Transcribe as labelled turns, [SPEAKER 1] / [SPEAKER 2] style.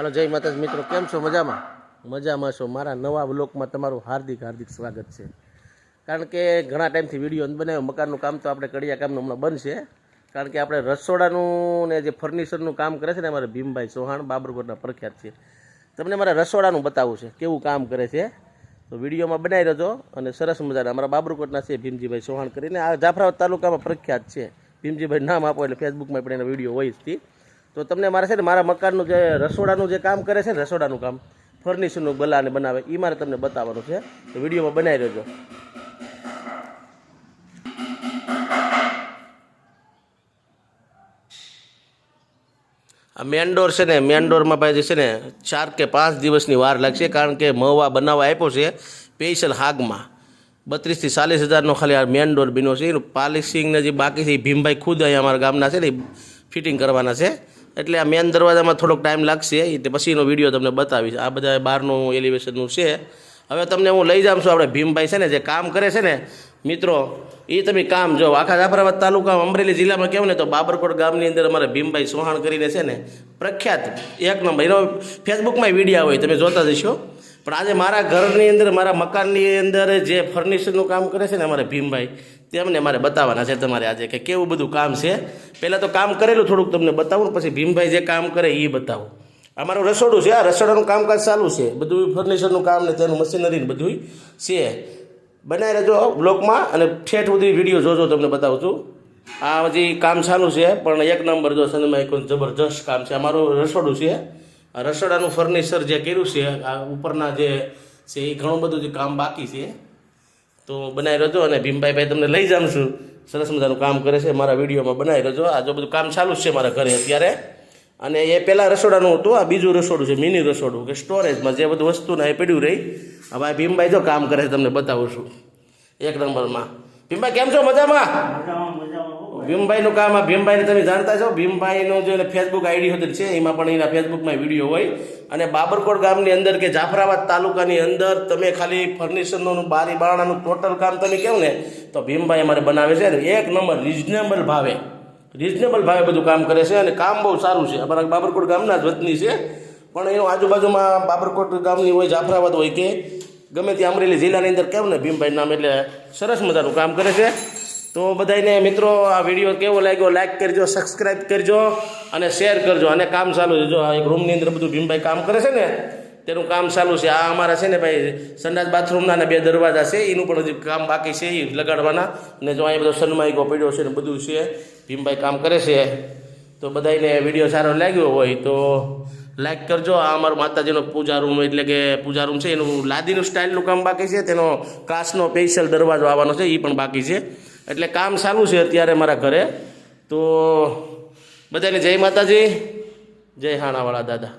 [SPEAKER 1] હાલો જય માતાજી મિત્રો, કેમ છો? મજામાં? મજામાં છો? મારા નવા વ્લોગમાં તમારું હાર્દિક સ્વાગત છે. કારણ કે ઘણા ટાઈમથી વિડીયો બનાવ્યો. મકાનનું કામ તો આપણે કડિયા કામનું હમણાં બંધ છે. કારણ કે આપણે રસોડાનું ને જે ફર્નિચરનું કામ કરે છે ને અમારે ભીમભાઈ ચૌહાણ બાબરકોટના પ્રખ્યાત છે. તમને મારા રસોડાનું બતાવવું છે કેવું કામ કરે છે, તો વિડીયોમાં બનાવી રહેજો. અને સરસ મજાના અમારા બાબરકોટના છે ભીમજીભાઈ ચૌહાણ કરીને, આ જાફરાબાદ તાલુકામાં પ્રખ્યાત છે. ભીમજીભાઈ નામ આપો એટલે ફેસબુકમાં પણ એના વિડીયો હોય જ. તો તમને મારે છે ને મારા મકાનનું જે રસોડાનું જે કામ કરે છે ને, રસોડાનું કામ ફર્નિચરનું ગલાને બનાવે એ મારે તમને બતાવવાનું છે. તો વિડીયોમાં બનાવી રહેજો. આ મેન ડોર છે ને, મેન ડોરમાં ભાઈ છે ને 4 કે 5 દિવસની વાર લાગશે. કારણ કે મહવા બનાવવા આપ્યો છે સ્પેશિયલ હાગમાં 32 થી 40 હજારનો ખાલી આ મેન ડોર બન્યો છે. એનું પાલિશિંગને જે બાકી છે એ ભીમભાઈ ખુદ અહીંયા અમારા ગામના છે ને ફિટિંગ કરવાના છે. એટલે આ મેન દરવાજામાં થોડોક ટાઈમ લાગશે, એટલે પછીનો વિડીયો તમને બતાવીશ. આ બધા બહારનું એલિવેશનનું છે. હવે તમને હું લઈ જાઉં છું. આપણે ભીમભાઈ છે ને જે કામ કરે છે ને મિત્રો, એ તમે કામ જો આખા જાફરાબાદ તાલુકા અમરેલી જિલ્લામાં કહેવું ને તો બાબરકોટ ગામની અંદર અમારે ભીમભાઈ ચૌહાણ કરીને છે ને પ્રખ્યાત એક નંબર. એનો ફેસબુકમાં વિડીયો હોય તમે જોતા જશો. પણ આજે મારા ઘરની અંદર, મારા મકાનની અંદર જે ફર્નિચરનું કામ કરે છે ને અમારે ભીમભાઈ, તેમને મારે બતાવવાના છે તમારે આજે કે કેવું બધું કામ છે. પહેલાં તો કામ કરેલું થોડુંક તમને બતાવું, પછી ભીમભાઈ જે કામ કરે એ બતાવું. અમારું રસોડું છે, આ રસોડાનું કામકાજ ચાલુ છે. બધું ફર્નિચરનું કામ ને તેનું મશીનરી બધું છે. બનાવી રહેજો બ્લોગમાં અને ઠેઠ સુધી વિડીયો જોજો, તમને બતાવું છું. આ હજી કામ ચાલુ છે પણ એક નંબર જો સનમાઈ કોઈ જબરજસ્ત કામ છે. અમારું રસોડું છે, આ રસોડાનું ફર્નિચર જે કર્યું છે આ ઉપરના જે છે એ ઘણું બધું જે કામ બાકી છે. તો બનાવી રહેજો. અને ભીમભાઈ ભાઈ તમને લઈ જાઉં છું. સરસ મજાનું કામ કરે છે, મારા વિડીયોમાં બનાવી રહેજો. આ જો બધું કામ ચાલુ જ છે મારા ઘરે અત્યારે. અને એ પહેલાં રસોડાનું હતું, આ બીજું રસોડું છે, મિની રસોડું કે સ્ટોરેજમાં જે બધું વસ્તુ ને એ પડ્યું રહી. હવે આ ભીમભાઈ જો કામ કરે છે, તમને બતાવું છું એક નંબરમાં. ભીમભાઈ કેમ છો? મજામાં? ભીમભાઈનું કામ, આ ભીમભાઈને તમે જાણતા છો. ભીમભાઈનું જે ફેસબુક આઈડી હોતી છે એમાં પણ એના ફેસબુકમાં વિડીયો હોય. અને બાબરકોટ ગામની અંદર કે જાફરાબાદ તાલુકાની અંદર તમે ખાલી ફર્નિચરનું બારી બારણાનું ટોટલ કામ તમે કહો ને તો ભીમભાઈ અમારે બનાવે છે. એક નંબર રિઝનેબલ ભાવે બધું કામ કરે છે. અને કામ બહુ સારું છે. અમારા બાબરકોટ ગામના જ વતની છે, પણ એનું આજુબાજુમાં બાબરકોટ ગામની હોય, જાફરાબાદ હોય કે ગમે તે અમરેલી જિલ્લાની અંદર કેવું ને ભીમભાઈ નામ, એટલે સરસ મજાનું કામ કરે છે. તો બધાને મિત્રો આ વિડીયો કેવો લાગ્યો લાઈક કરજો, સબસ્ક્રાઈબ કરજો અને શેર કરજો. અને કામ ચાલુ છે. જો આ એક રૂમની અંદર બધું ભીમભાઈ કામ કરે છે ને તેનું કામ ચાલુ છે. આ અમારા છે ને ભાઈ સંડાસ બાથરૂમના ને 2 દરવાજા છે, એનું પણ હજી કામ બાકી છે એ લગાડવાના. અને જો અહીંયા બધો સનમાઈકો પડ્યો છે ને બધું છે, ભીમભાઈ કામ કરે છે. તો બધાને વિડીયો સારો લાગ્યો હોય તો લાઈક કરજો. આ અમારું માતાજીનો પૂજા રૂમ, એટલે કે પૂજા રૂમ છે, એનું લાદીનું સ્ટાઇલનું કામ બાકી છે. તેનો કાચનો સ્પેશિયલ દરવાજો આવવાનો છે, એ પણ બાકી છે. એટલે કામ ચાલુ છે અત્યારે મારા ઘરે. તો બધાને જય માતાજી, જય હાણાવાળા દાદા.